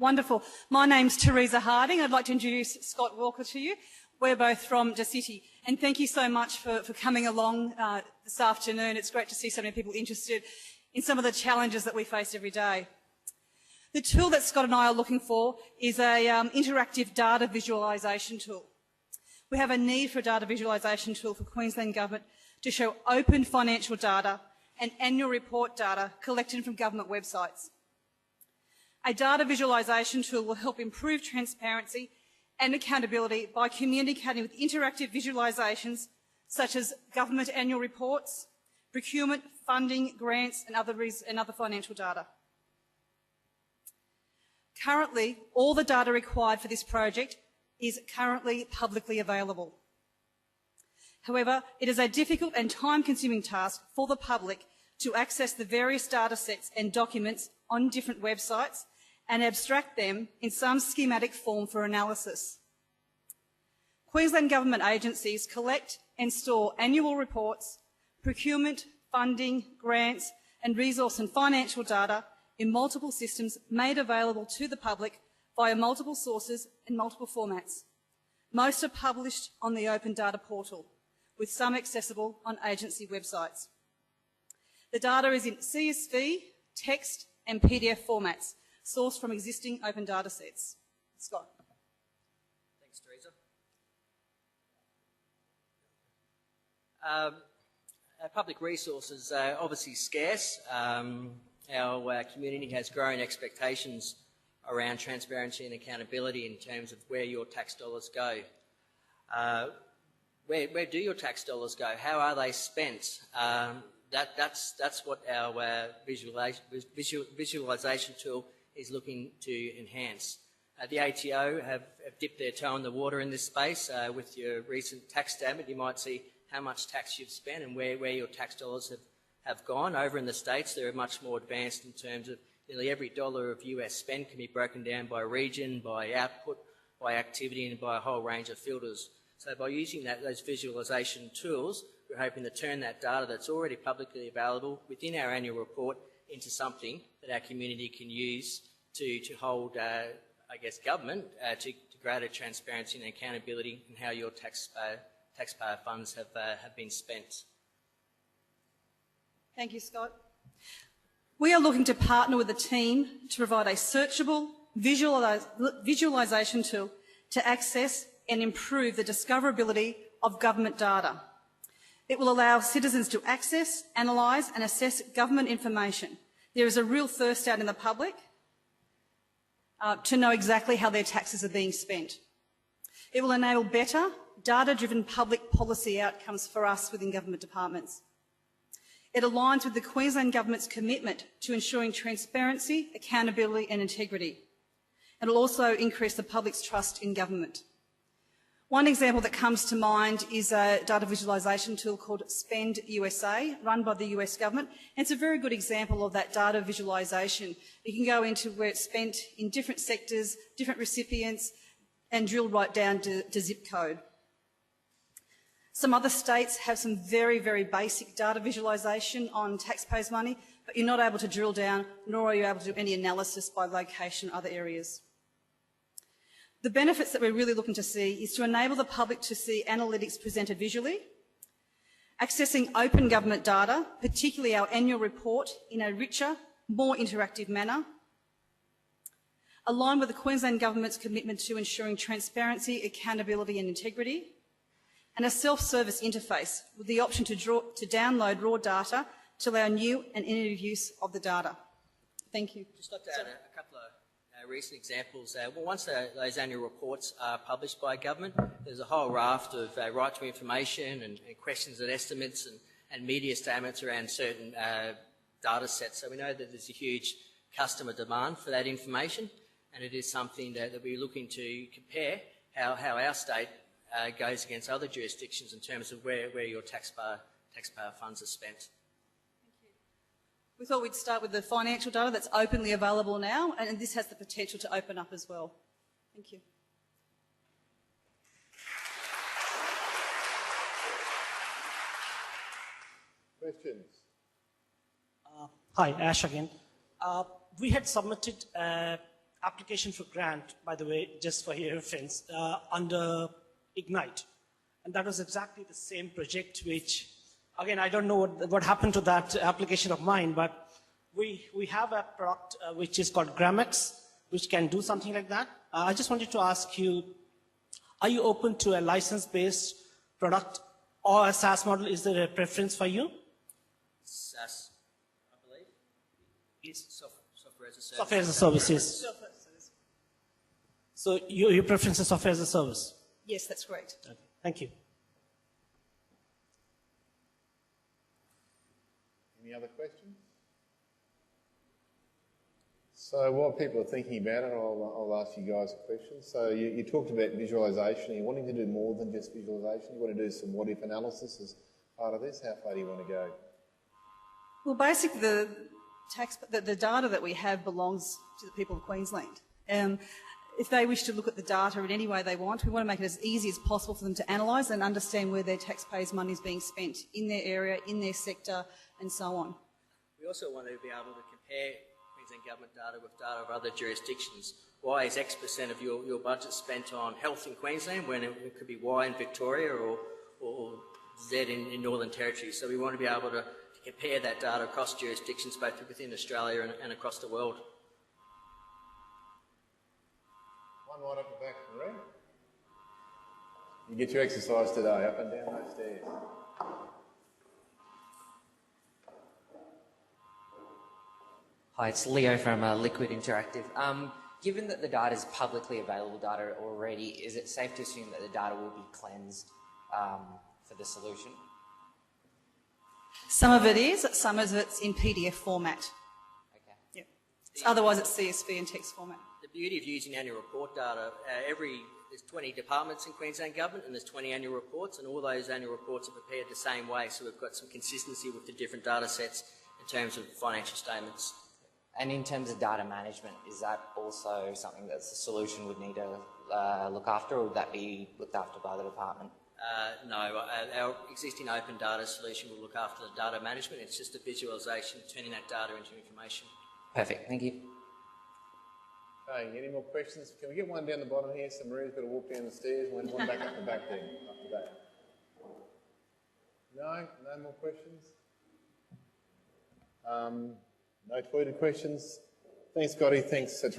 Wonderful. My name's Teresa Harding. I'd like to introduce Scott Walker to you. We're both from the city. And thank you so much for coming along this afternoon. It's great to see so many people interested in some of the challenges that we face every day. The tool that Scott and I are looking for is an interactive data visualisation tool. We have a need for a data visualisation tool for Queensland Government to show open financial data and annual report data collected from government websites. A data visualisation tool will help improve transparency and accountability by communicating with interactive visualisations such as government annual reports, procurement, funding, grants and other financial data. Currently, all the data required for this project is currently publicly available. However, it is a difficult and time-consuming task for the public to access the various data sets and documents on different websites and abstract them in some schematic form for analysis. Queensland Government agencies collect and store annual reports, procurement, funding, grants and resource and financial data in multiple systems made available to the public via multiple sources and multiple formats. Most are published on the Open Data Portal, with some accessible on agency websites. The data is in CSV, text and PDF formats, sourced from existing open data sets. Scott. Thanks, Teresa. Our public resources are obviously scarce. Our community has growing expectations around transparency and accountability in terms of where your tax dollars go. Where do your tax dollars go? How are they spent? That's what our visualisation tool is looking to enhance. The ATO have dipped their toe in the water in this space. With your recent tax statement, you might see how much tax you've spent and where your tax dollars have gone. Over in the States, they're much more advanced in terms of nearly every dollar of US spend can be broken down by region, by output, by activity and by a whole range of filters. So by using those visualisation tools, we're hoping to turn that data that's already publicly available within our annual report into something that our community can use to hold, government to greater transparency and accountability in how your taxpayer funds have been spent. Thank you, Scott. We are looking to partner with the team to provide a searchable visualisation tool to access and improve the discoverability of government data. It will allow citizens to access, analyse and assess government information. There is a real thirst out in the public to know exactly how their taxes are being spent. It will enable better, data-driven public policy outcomes for us within government departments. It aligns with the Queensland Government's commitment to ensuring transparency, accountability and integrity. It will also increase the public's trust in government. One example that comes to mind is a data visualisation tool called Spend USA, run by the US government. And it's a very good example of that data visualisation. You can go into where it's spent in different sectors, different recipients, and drill right down to zip code. Some other states have some very, very basic data visualisation on taxpayers' money, but you're not able to drill down, nor are you able to do any analysis by location or other areas. The benefits that we're really looking to see is to enable the public to see analytics presented visually, accessing open government data, particularly our annual report, in a richer, more interactive manner, align with the Queensland Government's commitment to ensuring transparency, accountability and integrity, and a self-service interface with the option to download raw data to allow new and innovative use of the data. Thank you. Just like to add a couple of recent examples. Once those annual reports are published by government, there's a whole raft of right to information and questions and estimates and media statements around certain data sets. So we know that there's a huge customer demand for that information, and it is something that we're looking to compare how our state goes against other jurisdictions in terms of where your taxpayer funds are spent. We thought we'd start with the financial data that's openly available now, and this has the potential to open up as well. Thank you. Questions? Hi, Ash again. We had submitted application for grant, by the way, just for your reference, under Ignite. And that was exactly the same project which, again, I don't know what happened to that application of mine, but we have a product which is called Gramex, which can do something like that. I just wanted to ask you, are you open to a license-based product or a SaaS model? Is there a preference for you? SaaS, I believe. Yes. Software as a service. Software as a service, yes. So your preference is software as a service? Yes, that's correct. Okay. Thank you. Any other questions? So while people are thinking about it, I'll ask you guys a question. So you talked about visualisation. Are you wanting to do more than just visualisation? You want to do some what-if analysis as part of this? How far do you want to go? Well, basically, the data that we have belongs to the people of Queensland. If they wish to look at the data in any way they want, we want to make it as easy as possible for them to analyse and understand where their taxpayers' money is being spent in their area, in their sector, and so on. We also want to be able to compare Queensland Government data with data of other jurisdictions. Why is X% of your budget spent on health in Queensland when it could be Y in Victoria or Z in Northern Territory? So we want to be able to compare that data across jurisdictions, both within Australia and across the world. One right up the back, Marie. You get your exercise today, up and down those stairs. Hi, it's Leo from Liquid Interactive. Given that the data is publicly available data already, is it safe to assume that the data will be cleansed for the solution? Some of it is, some of it's in PDF format. Okay. Yep. Otherwise, it's CSV and text format. The beauty of using annual report data, there's 20 departments in Queensland Government and there's 20 annual reports, and all those annual reports are prepared the same way, so we've got some consistency with the different data sets in terms of financial statements. And in terms of data management, is that also something that the solution would need to look after, or would that be looked after by the department? No, our existing open data solution will look after the data management. It's just a visualisation, turning that data into information. Perfect, thank you. Okay, any more questions? Can we get one down the bottom here? So Maria's got to walk down the stairs, one back up the back there, up the back. No more questions? No tweeted questions? Thanks, Scotty. Thanks, Teresa.